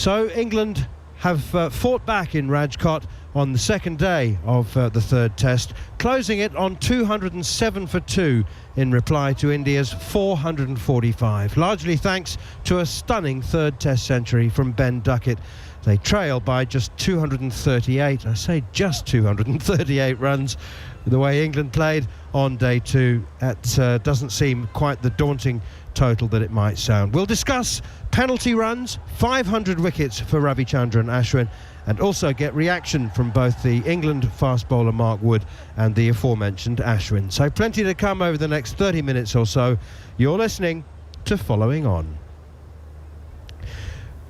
So England have fought back in Rajkot on the second day of the third test, closing it on 207 for 2 in reply to India's 445, largely thanks to a stunning third test century from Ben Duckett. They trail by just 238, I say just 238 runs. The way England played on day 2, that doesn't seem quite the daunting total that it might sound. We'll discuss penalty runs, 500 wickets for Ravichandran Ashwin, and also get reaction from both the England fast bowler Mark Wood and the aforementioned Ashwin. So plenty to come over the next 30 minutes or so. You're listening to Following On.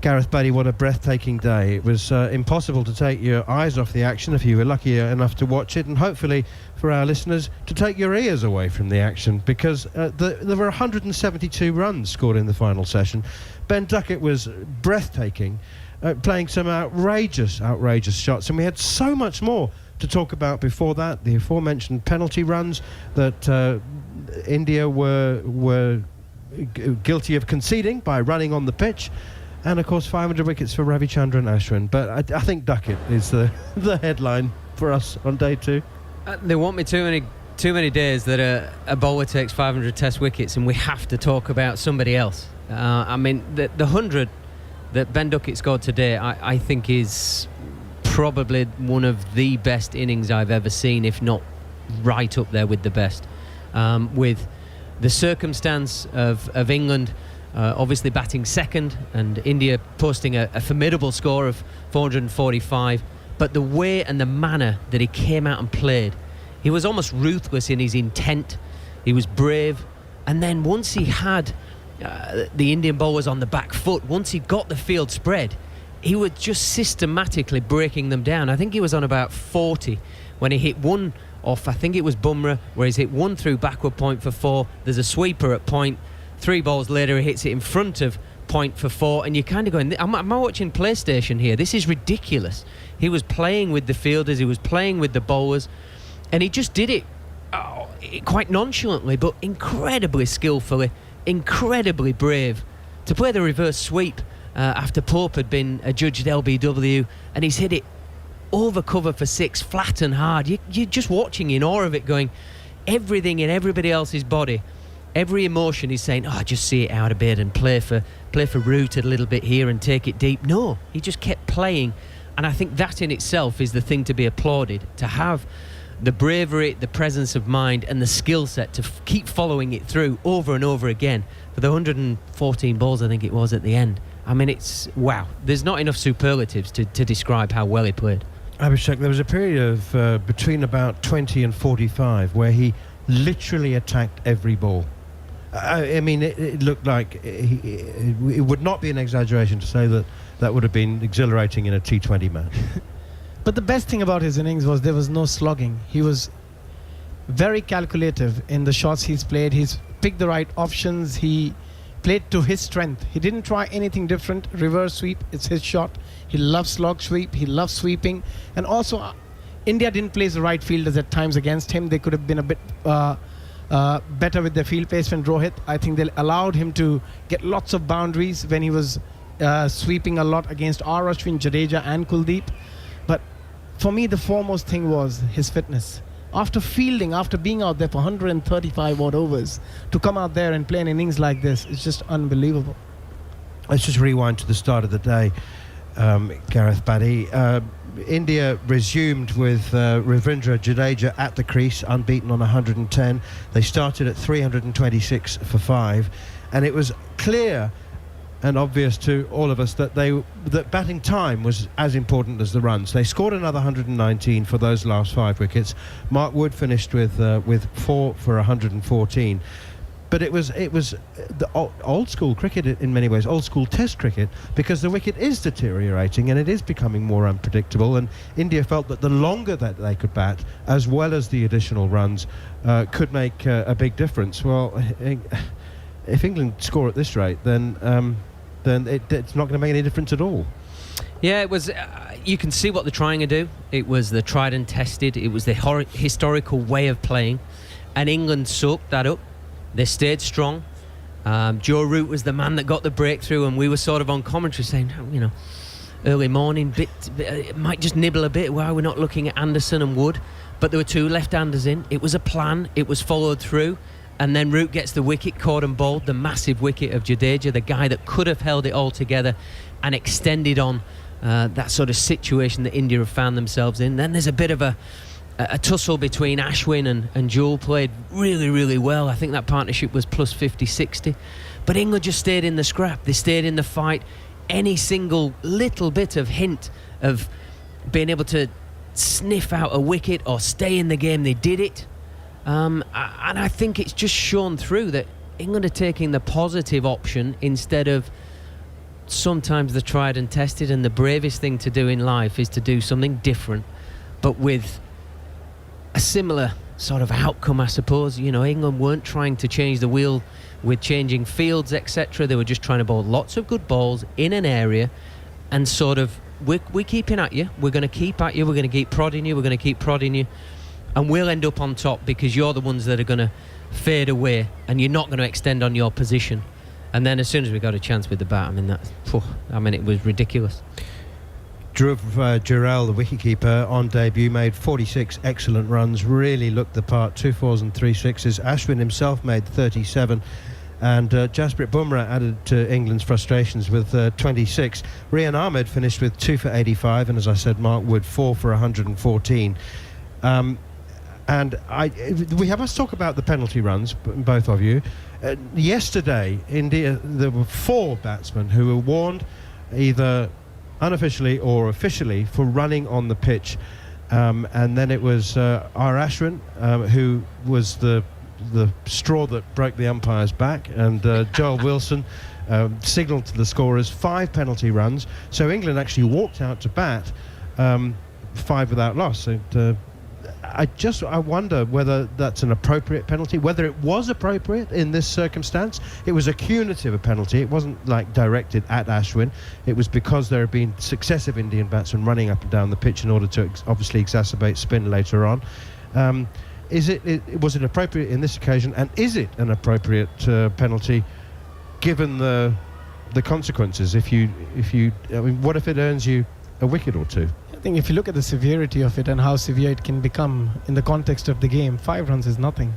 Gareth Baddy, what a breathtaking day. It was impossible to take your eyes off the action if you were lucky enough to watch it, and hopefully for our listeners to take your ears away from the action, because there were 172 runs scored in the final session. Ben Duckett was breathtaking, playing some outrageous shots, and we had so much more to talk about before that. The aforementioned penalty runs that India were guilty of conceding by running on the pitch, and of course 500 wickets for Ravichandran Ashwin. But I think Duckett is the headline for us on day 2. There won't be too many days that a bowler takes 500 test wickets and we have to talk about somebody else. I mean, the 100 that Ben Duckett scored today, I think is probably one of the best innings I've ever seen, if not right up there with the best. With the circumstance of England obviously batting second and India posting a formidable score of 445, but the way and the manner that he came out and played, he was almost ruthless in his intent. He was brave, and then once he had the Indian bowlers on the back foot, once he got the field spread, he was just systematically breaking them down. I think he was on about 40 when he hit one off, I think it was Bumrah, where he's hit one through backward point for 4. There's a sweeper at point. 3 balls later, he hits it in front of point for 4, and you're kind of going, am I watching PlayStation here? This is ridiculous. He was playing with the fielders, he was playing with the bowlers, and he just did it quite nonchalantly, but incredibly skillfully, incredibly brave. To play the reverse sweep after Pope had been adjudged LBW, and he's hit it over cover for 6, flat and hard. You're just watching in awe of it, going, everything in everybody else's body, every emotion is saying, just see it out a bit and play for root a little bit here and take it deep. No, he just kept playing, and I think that in itself is the thing to be applauded, to have the bravery, the presence of mind and the skill set to keep following it through over and over again for the 114 balls I think it was at the end. I mean, it's wow. There's not enough superlatives to describe how well he played. Abhishek, there was a period of between about 20 and 45 where he literally attacked every ball. I mean, it looked like it would not be an exaggeration to say that would have been exhilarating in a T20 match. But the best thing about his innings was there was no slogging. He was very calculative in the shots he's played. He's picked the right options. He played to his strength. He didn't try anything different. Reverse sweep, it's his shot. He loves slog sweep. He loves sweeping. And also, India didn't place the right fielders at times against him. They could have been a bit better with their field placement. Rohit, I think they allowed him to get lots of boundaries when he was sweeping a lot against R. Ashwin, Jadeja and Kuldeep. But for me, the foremost thing was his fitness. After fielding, after being out there for 135 odd overs, to come out there and play an innings like this, it's just unbelievable. Let's just rewind to the start of the day, Gareth Baddy. India resumed with Ravindra Jadeja at the crease, unbeaten on 110. They started at 326 for 5, and it was clear and obvious to all of us that batting time was as important as the runs. They scored another 119 for those last 5 wickets. Mark Wood finished with 4 for 114. But it was the old school cricket in many ways, old school test cricket, because the wicket is deteriorating and it is becoming more unpredictable, and India felt that the longer that they could bat, as well as the additional runs, could make a big difference. Well, if England score at this rate, then it's not going to make any difference at all. Yeah, it was. You can see what they're trying to do. It was the tried and tested. It was the historical way of playing, and England soaked that up. They stayed strong. Joe Root was the man that got the breakthrough, and we were sort of on commentary saying, early morning. Might just nibble a bit. Why we're not looking at Anderson and Wood? But there were 2 left-handers in. It was a plan. It was followed through. And then Root gets the wicket, caught and bowled, the massive wicket of Jadeja, the guy that could have held it all together and extended on that sort of situation that India have found themselves in. Then there's a bit of a tussle between Ashwin and Jewell, played really, really well. I think that partnership was plus 50-60. But England just stayed in the scrap. They stayed in the fight. Any single little bit of hint of being able to sniff out a wicket or stay in the game, they did it. And I think it's just shown through that England are taking the positive option instead of sometimes the tried and tested, and the bravest thing to do in life is to do something different, but with a similar sort of outcome, I suppose. You know, England weren't trying to change the wheel with changing fields, etc. They were just trying to bowl lots of good balls in an area and sort of, we're keeping at you, we're going to keep at you, we're going to keep prodding you, we're going to keep prodding you, and we'll end up on top because you're the ones that are going to fade away and you're not going to extend on your position. And then as soon as we got a chance with the bat, it was ridiculous. Dhruv Jurel, the wicketkeeper, on debut made 46 excellent runs, really looked the part, 2 4s and 3 6s. Ashwin himself made 37, and Jasprit Bumrah added to England's frustrations with 26. Rian Ahmed finished with 2 for 85, and as I said, Mark Wood 4 for 114. We must talk about the penalty runs, both of you. Yesterday, India, there were 4 batsmen who were warned, either unofficially or officially, for running on the pitch, and then it was R. Ashwin who was the straw that broke the umpire's back, and Joel Wilson signalled to the scorers 5 penalty runs. So England actually walked out to bat 5 without loss. I wonder whether that's an appropriate penalty, whether it was appropriate in this circumstance. It was a cumulative penalty. It wasn't like directed at Ashwin. It was because there had been successive Indian batsmen running up and down the pitch in order to obviously exacerbate spin later on. Was it appropriate in this occasion, and is it an appropriate penalty given the consequences? What if it earns you a wicket or 2? I think if you look at the severity of it and how severe it can become in the context of the game, 5 runs is nothing.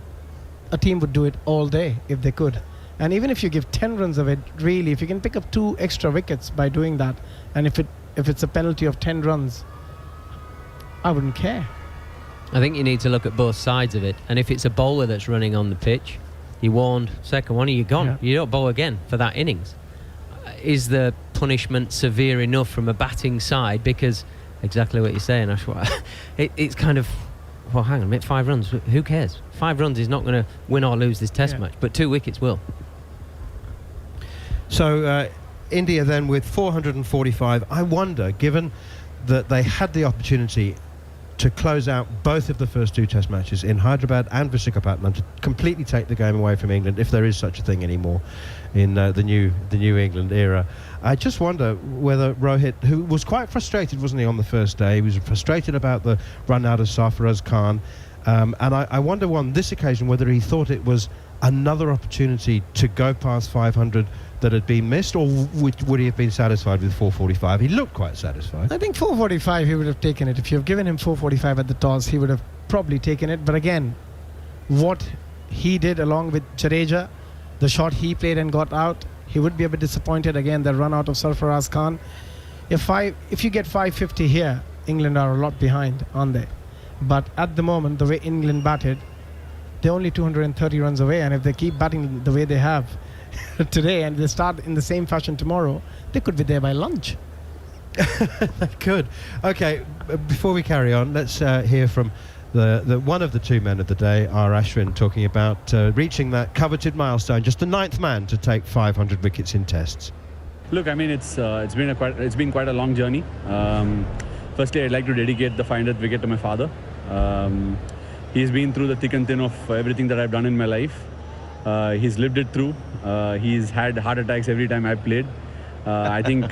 A team would do it all day if they could. And even if you give 10 runs of it, really, if you can pick up 2 extra wickets by doing that, and if it's a penalty of 10 runs, I wouldn't care. I think you need to look at both sides of it. And if it's a bowler that's running on the pitch, you warned, second one, you're gone. Yeah. You don't bowl again for that innings. Is the punishment severe enough from a batting side? Because exactly what you're saying, Ashwa. It's kind of, well, hang on a minute, 5 runs, who cares? 5 runs is not going to win or lose this test match, but 2 wickets will. So India then with 445. I wonder, given that they had the opportunity to close out both of the first 2 test matches in Hyderabad and Visakhapatnam, to completely take the game away from England, if there is such a thing anymore in the New England era. I just wonder whether Rohit, who was quite frustrated, wasn't he, on the first day? He was frustrated about the run out of Sarfaraz Khan, and I wonder on this occasion whether he thought it was another opportunity to go past 500 that had been missed, or would he have been satisfied with 445? He looked quite satisfied. I think 445 he would have taken it. If you have given him 445 at the toss, he would have probably taken it. But again, what he did along with Jadeja, the shot he played and got out, he would be a bit disappointed again, the run out of Sarfaraz Khan. If you get 550 here, England are a lot behind, aren't they? But at the moment, the way England batted, they're only 230 runs away, and if they keep batting the way they have today and they start in the same fashion tomorrow, they could be there by lunch. They could. Okay, before we carry on, let's hear from the one of the 2 men of the day, R. Ashwin, talking about reaching that coveted milestone, just the 9th man to take 500 wickets in tests. Look, I mean, it's been quite a long journey. Firstly, I'd like to dedicate the 500th wicket to my father. He's been through the thick and thin of everything that I've done in my life. He's lived it through. He's had heart attacks every time I've played. I think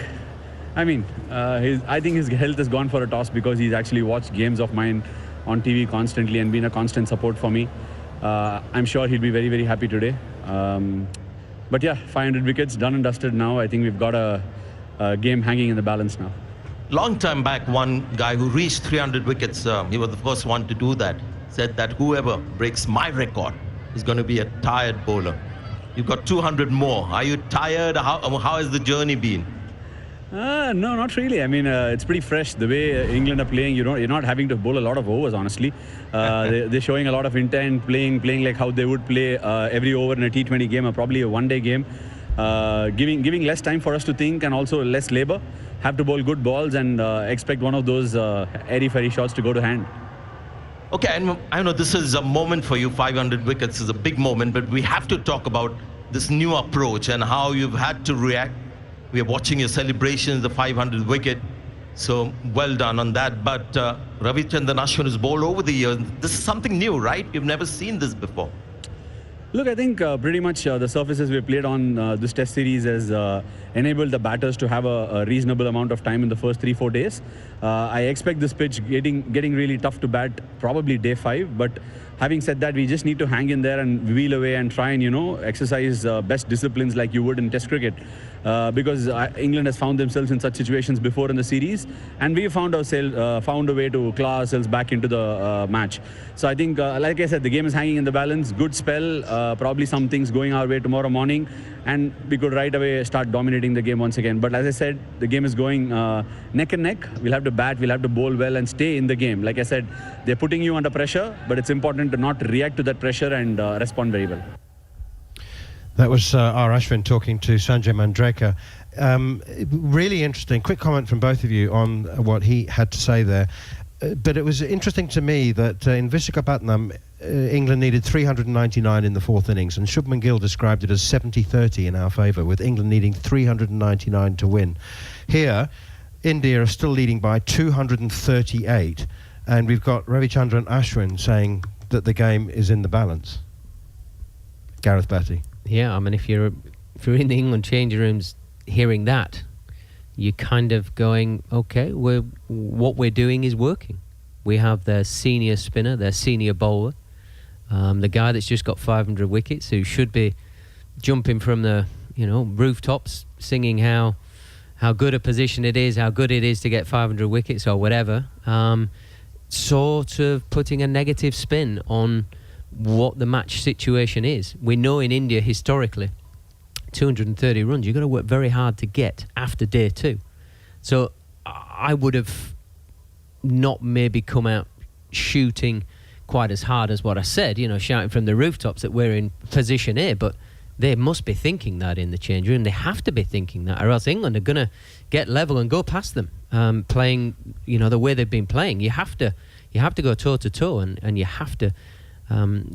his health has gone for a toss because he's actually watched games of mine on TV constantly and been a constant support for me. I'm sure he'll be very, very happy today. But yeah, 500 wickets, done and dusted now. I think we've got a game hanging in the balance now. long time back, one guy who reached 300 wickets, he was the first one to do that, said that whoever breaks my record is going to be a tired bowler. You've got 200 more. Are you tired? How has the journey been? No, not really. I mean, it's pretty fresh. The way England are playing, you're not having to bowl a lot of overs, honestly. They're showing a lot of intent, playing like how they would play every over in a T20 game or probably a one-day game. Giving less time for us to think and also less labour. Have to bowl good balls and expect one of those airy-fairy shots to go to hand. Okay, and I know this is a moment for you. 500 wickets is a big moment, but we have to talk about this new approach and how you've had to react. We are watching your celebrations, the 500 wicket. So well done on that. But Ravichandran Ashwin has bowled over the years. This is something new, right? You've never seen this before. Look, I think pretty much the surfaces we played on this test series has enabled the batters to have a reasonable amount of time in the first 3-4 days. I expect this pitch getting really tough to bat probably day 5, but having said that, we just need to hang in there and wheel away and try and, exercise best disciplines like you would in Test cricket. Because England has found themselves in such situations before in the series, and we found a way to claw ourselves back into the match. So I think, like I said, the game is hanging in the balance. Good spell, probably some things going our way tomorrow morning, and we could right away start dominating the game once again. But as I said, the game is going neck and neck. We'll have to bat, we'll have to bowl well and stay in the game. Like I said, they're putting you under pressure, but it's important to not react to that pressure and respond very well. That was R. Ashwin talking to Sanjay Manjrekar. Really interesting. Quick comment from both of you on what he had to say there. But it was interesting to me that in Visakhapatnam, England needed 399 in the fourth innings, and Shubman Gill described it as 70-30 in our favour, with England needing 399 to win. Here, India are still leading by 238, and we've got Ravichandran Ashwin saying that the game is in the balance. Gareth Batty. Yeah, I mean, if you're in the England changing rooms hearing that, you're kind of going, okay, what we're doing is working. We have their senior spinner, their senior bowler, the guy that's just got 500 wickets, who should be jumping from the rooftops, singing how good a position it is, how good it is to get 500 wickets or whatever. Sort of putting a negative spin on what the match situation is. We know in India historically 230 runs you've got to work very hard to get after day 2. So I would have not maybe come out shooting quite as hard as what I said, shouting from the rooftops that we're in position A, but they must be thinking that in the change room. They have to be thinking that, or else England are going to get level and go past them, playing the way they've been playing. You have to go toe to toe, and you have to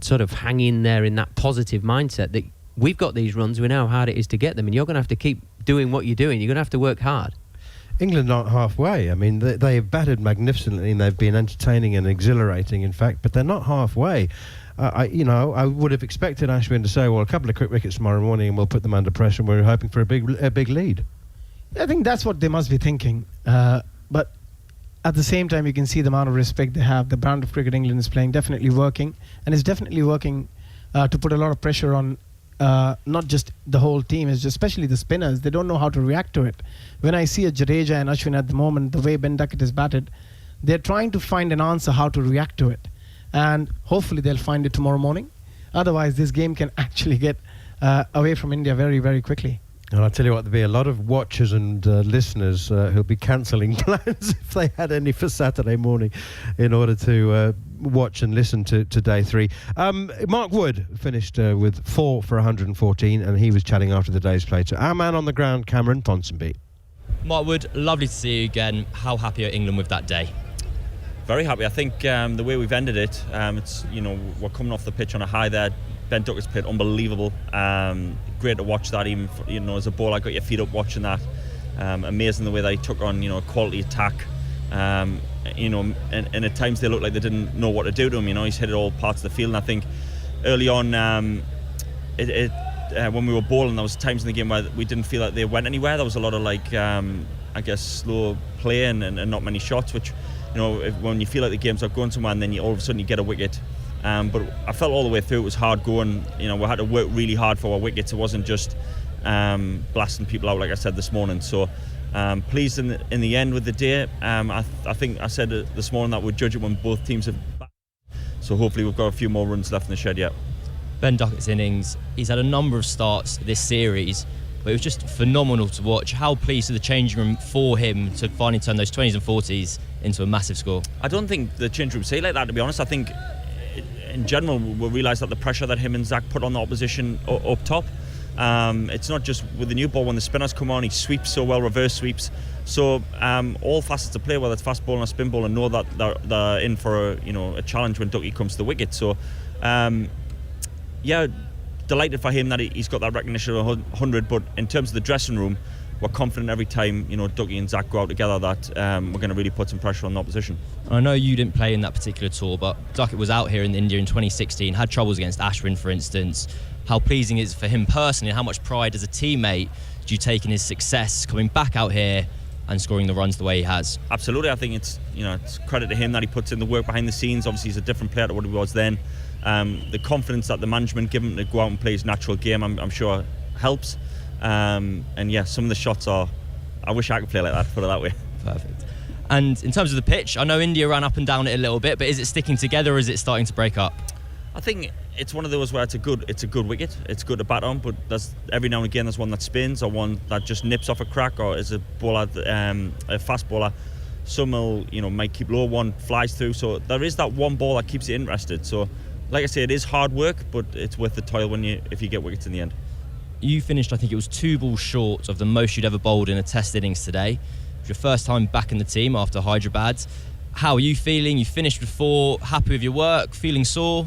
sort of hang in there in that positive mindset that we've got these runs, we know how hard it is to get them, and you're going to have to keep doing what you're doing. You're going to have to work hard. England aren't halfway. I mean, they've batted magnificently and they've been entertaining and exhilarating, in fact, but they're not halfway. I would have expected Ashwin to say, well, a couple of quick wickets tomorrow morning and we'll put them under pressure, and we're hoping for a big lead. I think that's what they must be thinking. But at the same time, you can see the amount of respect they have. The brand of cricket England is playing definitely working, and it's definitely working to put a lot of pressure on not just the whole team, it's just especially the spinners. They don't know how to react to it. When I see a Jadeja and Ashwin at the moment, the way Ben Duckett is batted, they're trying to find an answer how to react to it. And hopefully they'll find it tomorrow morning. Otherwise, this game can actually get away from India very, very quickly. And I'll tell you what, there'll be a lot of watchers and listeners who'll be cancelling plans if they had any for Saturday morning in order to watch and listen to day 3. Mark Wood finished with 4 for 114, and he was chatting after the day's play to our man on the ground, Cameron Ponsonby. Mark Wood, lovely to see you again. How happy are England with that day? Very happy. I think the way we've ended it, it's we're coming off the pitch on a high there. Ben Duckett's played unbelievable. Great to watch that. Even as a bowler, I got your feet up watching that. Amazing the way they took on a quality attack. And at times they looked like they didn't know what to do to him. He's hit it all parts of the field. And I think early on, when we were bowling, there was times in the game where we didn't feel like they went anywhere. There was a lot of slow play and not many shots, which when you feel like the game's not going somewhere, and then all of a sudden you get a wicket. But I felt all the way through it was hard going. We had to work really hard for our wickets. It wasn't just blasting people out, like I said this morning. So Pleased in the end with the day. I think I said this morning that we'd judge it when both teams have. So hopefully we've got a few more runs left in the shed yet. Ben Duckett's innings, he's had a number of starts this series, but it was just phenomenal to watch. How pleased with the changing room for him to finally turn those 20s and 40s into a massive score? I don't think the change room say like that, to be honest. I think in general we realise that the pressure that him and Zach put on the opposition up top, it's not just with the new ball. When the spinners come on, he sweeps so well, reverse sweeps. So all facets of play, whether it's fast ball or spin ball, and know that they're in for a challenge when Ducky comes to the wicket. So yeah, delighted for him that he's got that recognition of 100. But in terms of the dressing room, we're confident every time Ducky and Zach go out together that we're going to really put some pressure on the opposition. I know you didn't play in that particular tour, but Duckett was out here in India in 2016, had troubles against Ashwin, for instance. How pleasing is it for him personally, and how much pride as a teammate do you take in his success coming back out here and scoring the runs the way he has? Absolutely. I think it's credit to him that he puts in the work behind the scenes. Obviously he's a different player to what he was then. The confidence that the management give him to go out and play his natural game, I'm sure helps. And yeah, some of the shots I wish I could play like that, put it that way. Perfect. And in terms of the pitch, I know India ran up and down it a little bit, but is it sticking together or is it starting to break up? I think it's one of those where it's a good wicket. It's good to bat on, but there's every now and again there's one that spins or one that just nips off a crack, or is a bowler, a fast bowler. Some will might keep low, one flies through. So there is that one ball that keeps you interested. So like I say, it is hard work, but it's worth the toil if you get wickets in the end. You finished, I think it was 2 balls short of the most you'd ever bowled in a test innings today. It was your first time back in the team after Hyderabad. How are you feeling? You finished with 4, happy with your work, feeling sore?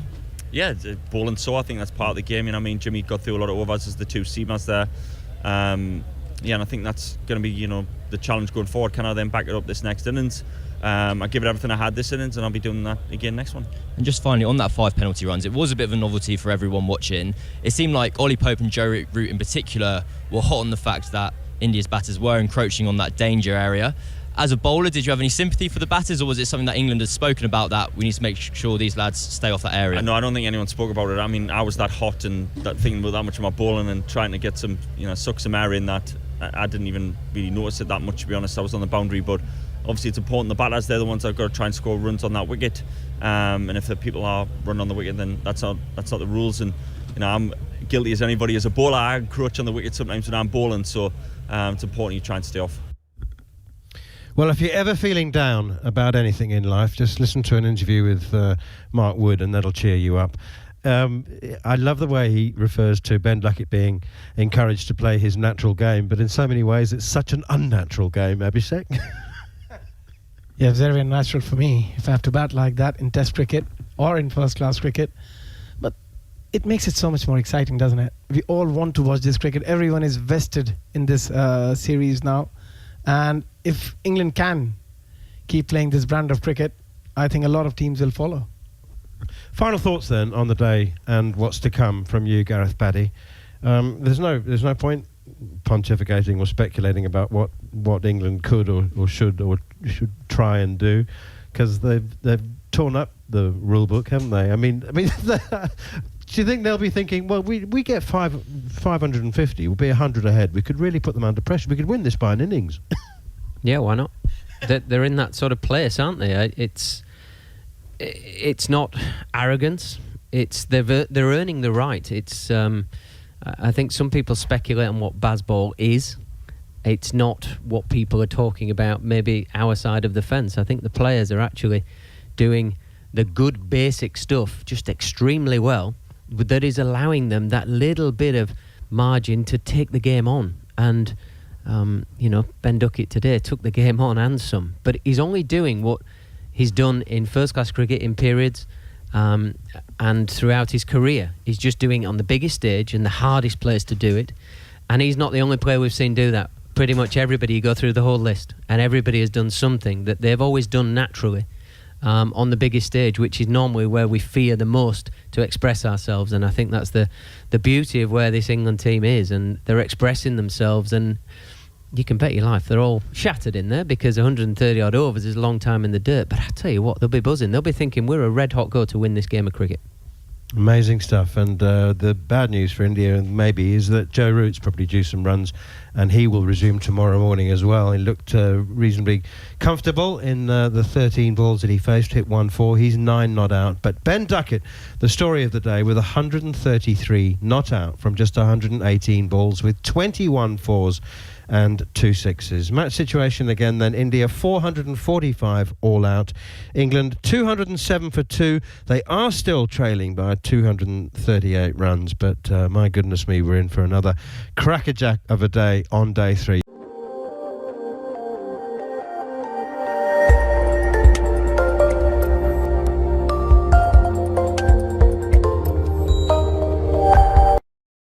Yeah, bowling sore, I think that's part of the game. Jimmy got through a lot of overs as the 2 seamers there. Yeah, and I think that's going to be, the challenge going forward. Can I then back it up this next innings? I give it everything I had this innings, and I'll be doing that again next one. And just finally, on that 5 penalty runs, it was a bit of a novelty for everyone watching. It seemed like Ollie Pope and Joe Root in particular were hot on the fact that India's batters were encroaching on that danger area. As a bowler, did you have any sympathy for the batters, or was it something that England had spoken about, that we need to make sure these lads stay off that area? No, I don't think anyone spoke about it. I was that hot and that thinking about that much of my bowling and trying to get some, suck some air in, that I didn't even really notice it that much, to be honest. I was on the boundary, but obviously it's important. The batters, they're the ones that have got to try and score runs on that wicket. And if the people are running on the wicket, then that's not the rules. And I'm guilty as anybody as a bowler. I encroach on the wicket sometimes when I'm bowling, so it's important you try and stay off. Well, if you're ever feeling down about anything in life, just listen to an interview with Mark Wood, and that'll cheer you up. I love the way he refers to Ben Duckett being encouraged to play his natural game, but in so many ways it's such an unnatural game, Abhishek. Yeah, it's very unnatural for me if I have to bat like that in Test cricket or in first-class cricket. But it makes it so much more exciting, doesn't it? We all want to watch this cricket. Everyone is vested in this series now. And if England can keep playing this brand of cricket, I think a lot of teams will follow. Final thoughts then on the day and what's to come from you, Gareth Baddy. There's no point pontificating or speculating about what England could or should try and do, because they've torn up the rule book, haven't they? I mean, do you think they'll be thinking, well, we get 550, we'll be 100 ahead, we could really put them under pressure, we could win this by an innings? Yeah, why not? They're in that sort of place, aren't they? It's not arrogance. It's they're earning the right. It's I think some people speculate on what Bazball is. It's not what people are talking about, maybe our side of the fence. I think the players are actually doing the good basic stuff just extremely well, but that is allowing them that little bit of margin to take the game on. And Ben Duckett today took the game on and some, but he's only doing what he's done in first-class cricket in periods and throughout his career. He's just doing it on the biggest stage and the hardest place to do it. And he's not the only player we've seen do that. Pretty much everybody, you go through the whole list, and everybody has done something that they've always done naturally on the biggest stage, which is normally where we fear the most to express ourselves. And I think that's the beauty of where this England team is, and they're expressing themselves. And you can bet your life they're all shattered in there, because 130 odd overs is a long time in the dirt. But I tell you what, they'll be buzzing. They'll be thinking we're a red hot go to win this game of cricket. Amazing stuff. And the bad news for India maybe is that Joe Root's probably due some runs, and he will resume tomorrow morning as well. He looked reasonably comfortable in the 13 balls that he faced, hit 1-4. He's 9 not out. But Ben Duckett, the story of the day, with 133 not out from just 118 balls, with 21 fours and 2 sixes. Match situation again then: India 445 all out, England 207 for 2. They are still trailing by 238 runs, but my goodness me, we're in for another crackerjack of a day on day 3.